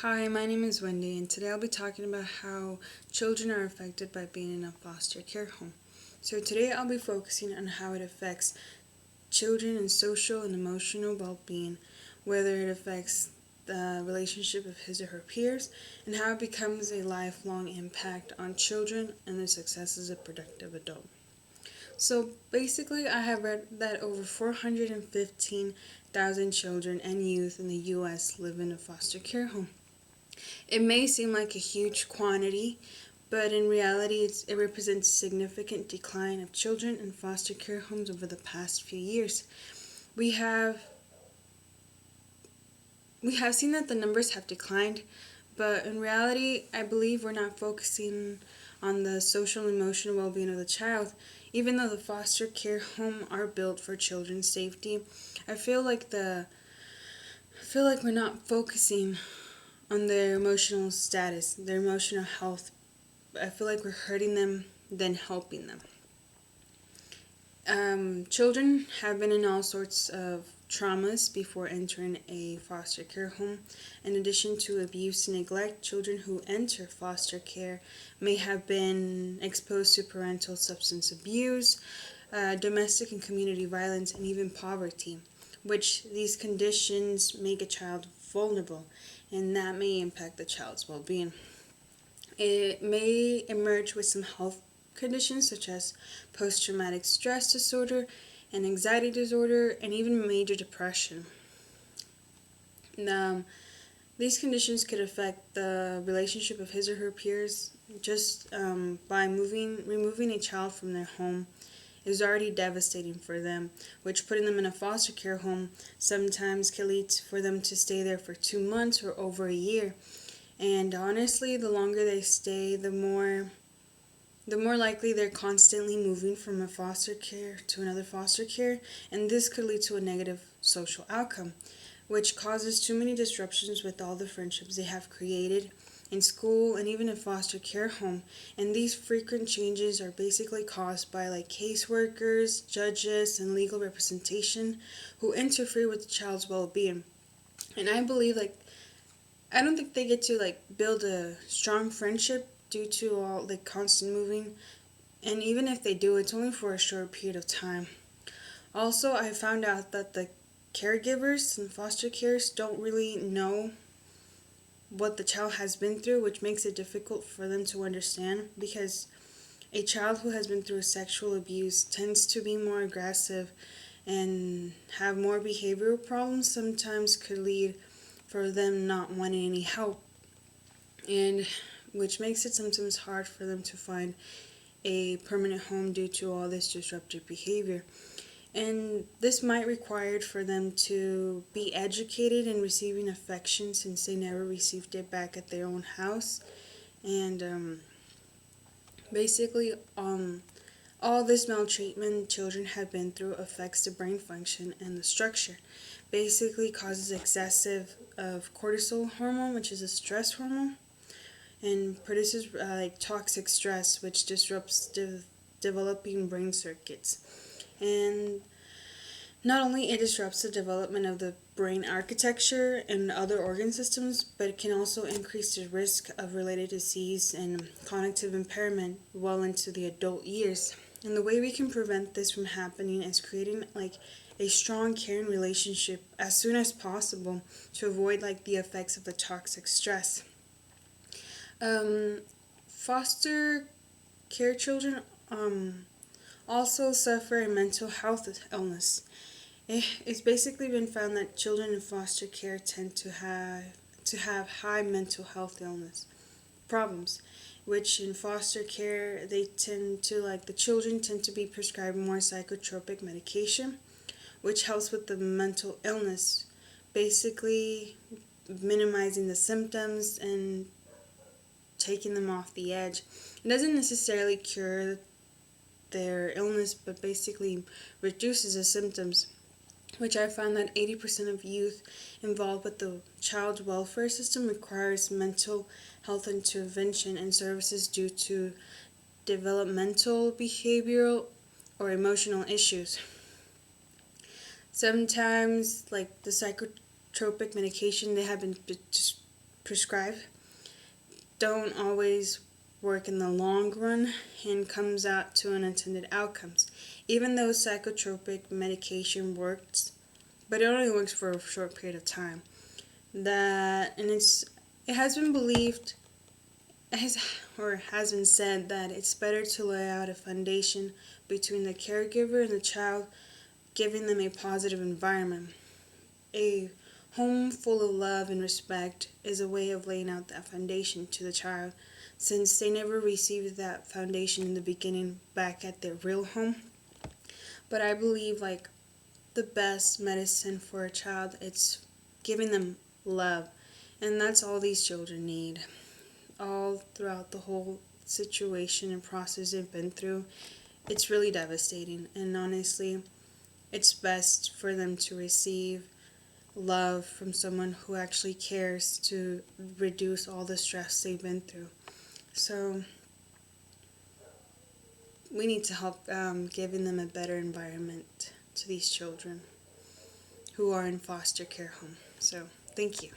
Hi, my name is Wendy, and today I'll be talking about how children are affected by being in a foster care home. So, today I'll be focusing on how it affects children in social and emotional well being, whether it affects the relationship of his or her peers, and how it becomes a lifelong impact on children and their success as a productive adult. So, basically, I have read that over 415,000 children and youth in the U.S. live in a foster care home. It may seem like a huge quantity, but in reality, it represents a significant decline of children in foster care homes over the past few years. We have we have seen that the numbers have declined, but in reality, I believe we're not focusing on the social and emotional well-being of the child. Even though the foster care home are built for children's safety, I feel like the I feel like we're not focusing on their emotional status, their emotional health. I feel like we're hurting them than helping them. Children have been in all sorts of traumas before entering a foster care home. In addition to abuse and neglect, children who enter foster care may have been exposed to parental substance abuse, domestic and community violence, and even poverty, which these conditions make a child vulnerable, and that may impact the child's well being. It may emerge with some health conditions such as post traumatic stress disorder and anxiety disorder, and even major depression. Now, these conditions could affect the relationship of his or her peers just by removing a child from their home is already devastating for them, which putting them in a foster care home sometimes can lead for them to stay there for 2 months or over a year. And honestly, the longer they stay, the more likely they're constantly moving from a foster care to another foster care, and this could lead to a negative social outcome, which causes too many disruptions with all the friendships they have created in school and even in foster care home. And these frequent changes are basically caused by like caseworkers, judges, and legal representation who interfere with the child's well-being. And I don't think they get to like build a strong friendship due to all the constant moving, and even if they do, it's only for a short period of time. Also, I found out that the caregivers and foster cares don't really know what the child has been through, which makes it difficult for them to understand because a child who has been through sexual abuse tends to be more aggressive and have more behavioral problems, sometimes could lead for them not wanting any help, and which makes it sometimes hard for them to find a permanent home due to all this disruptive behavior. And this might require for them to be educated in receiving affection since they never received it back at their own house. And basically, all this maltreatment children have been through affects the brain function and the structure. Basically, causes excessive of cortisol hormone, which is a stress hormone, and produces like toxic stress, which disrupts developing brain circuits. And not only it disrupts the development of the brain architecture and other organ systems, but it can also increase the risk of related disease and cognitive impairment well into the adult years. And the way we can prevent this from happening is creating like a strong caring relationship as soon as possible to avoid like the effects of the toxic stress. Um, Foster care children also suffer a mental health illness. It's basically been found that children in foster care tend to have high mental health illness problems, which in foster care they tend to like the children tend to be prescribed more psychotropic medication, which helps with the mental illness, basically minimizing the symptoms and taking them off the edge. It doesn't necessarily cure their illness, but basically reduces the symptoms, which I found that 80% of youth involved with the child welfare system requires mental health intervention and services due to developmental, behavioral, or emotional issues. Sometimes, like the psychotropic medication, they have been prescribe don't always work in the long run and comes out to unintended outcomes. Even though psychotropic medication works, but it only works for a short period of time. It has been believed has been said that it's better to lay out a foundation between the caregiver and the child, giving them a positive environment. A home full of love and respect is a way of laying out that foundation to the child, since they never received that foundation in the beginning back at their real home. But I believe like the best medicine for a child, it's giving them love, and that's all these children need. All throughout the whole situation and process they've been through, it's really devastating, and honestly, it's best for them to receive love from someone who actually cares to reduce all the stress they've been through. So we need to help giving them a better environment to these children who are in foster care home. So thank you.